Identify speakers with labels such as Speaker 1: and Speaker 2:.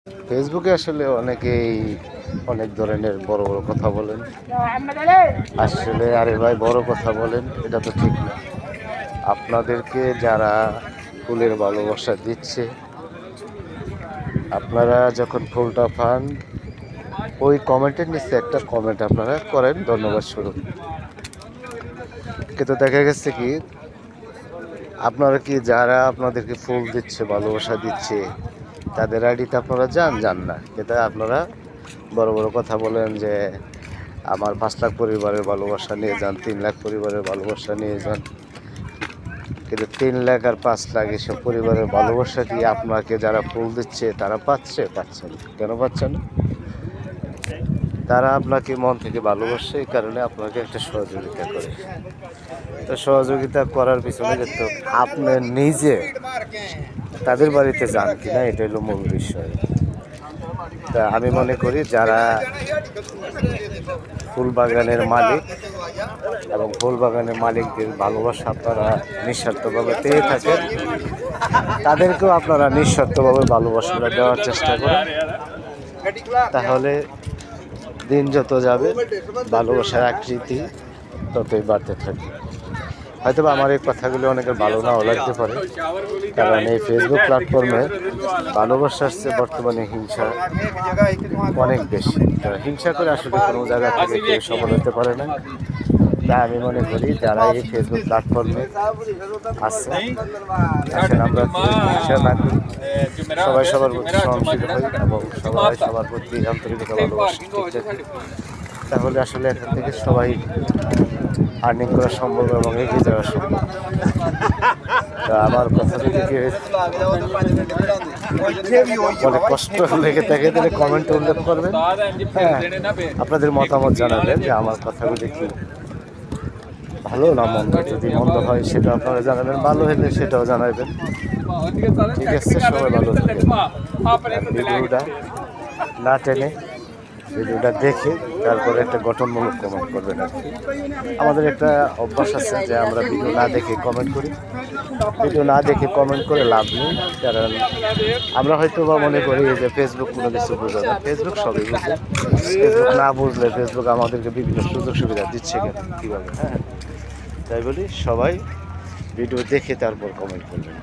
Speaker 1: ফেসবুকে আসলে অনেকেই অনেক ধরনের বড় বড় কথা বলেন। আসলে আরে ভাই, বড় কথা বলেন এটা তো ঠিক না। আপনাদেরকে যারা ফুলের ভালোবাসা দিচ্ছে, আপনারা যখন ফুলটা পান ওই কমেন্টের নিচে একটা কমেন্ট আপনারা করেন ধন্যবাদ স্বরূপ। কিন্তু দেখা গেছে কি, আপনারা কি যারা আপনাদেরকে ফুল দিচ্ছে, ভালোবাসা দিচ্ছে, তাদের আইডিতে আপনারা যান না, কিন্তু আপনারা বড় বড় কথা বলেন যে আমার 5 লাখ পরিবারের ভালোবাসা নিয়ে যান, 3 লাখ পরিবারের ভালোবাসা নিয়ে যান। কিন্তু 3 লাখ আর 5 লাখ এসব পরিবারের ভালোবাসা কি আপনাকে যারা ফুল দিচ্ছে তারা পাচ্ছে না? কেন পাচ্ছে না? তারা আপনাকে মন থেকে ভালোবাসে, এই কারণে আপনাকে একটা সহযোগিতা করে। তো সহযোগিতা করার পিছনে কিন্তু আপনি নিজে তাদের বাড়িতে যান কিনা, এটা হলো মূল বিষয়। তা আমি মনে করি যারা ফুল বাগানের মালিক এবং ফুল বাগানের মালিকদের ভালোবাসা আপনারা নিঃস্বার্থভাবে পেয়ে থাকেন, তাদেরকেও আপনারা নিঃস্বার্থভাবে ভালোবাসাটা দেওয়ার চেষ্টা করেন। তাহলে দিন যত যাবে ভালোবাসার আকৃতি ততই বাড়তে থাকে। হয়তো আমার এই কথাগুলো অনেকের ভালো নাও লাগতে পারে, কারণ এই ফেসবুক প্ল্যাটফর্মে ভালোবাসার চেয়ে বর্তমানে হিংসা অনেক বেশি। হিংসা করে আসলে কোনো জায়গা থেকে কেউ সফল হতে পারে না। তাই আমি মনে করি যারা এই ফেসবুক প্ল্যাটফর্মে আছে, আসলে আমরা হিংসা না করি, সবাই সবার প্রতি সহনশীল হই এবং সবাই সবার প্রতি আন্তরিকতা ভালোবাসি, তাহলে আসলে এখান থেকে সবাই আর্নিং করা সম্ভব এবং এগিয়ে যাওয়া সম্ভব। তা আমার কথা যদি অনেক কষ্ট লেগে থাকে তাহলে কমেন্টে উল্লেখ করবেন। হ্যাঁ, আপনাদের মতামত জানাবেন যে আমার কথাগুলি কি ভালো না মন্দ। যদি মন্দ হয় সেটা আপনারা জানাবেন, ভালো হলে সেটাও জানাবেন। ঠিক আছে, সবাই ভালো থাকবেন। ভিডিওটা না টেনে ভিডিওটা দেখে তারপরে একটা গঠনমূলক কমেন্ট করবেন আর কি। আমাদের একটা অভ্যাস আছে যে আমরা ভিডিও না দেখে কমেন্ট করি। ভিডিও না দেখে কমেন্ট করে লাভ নেই, কারণ আমরা হয়তো বা মনে করি যে ফেসবুক কোনো কিছু বোঝে না। ফেসবুক সবই বুঝে। ফেসবুক না বুঝলে ফেসবুক আমাদেরকে বিভিন্ন সুযোগ সুবিধা দিচ্ছে কেন, কীভাবে? হ্যাঁ, তাই বলি সবাই ভিডিও দেখে তারপর কমেন্ট করবেন।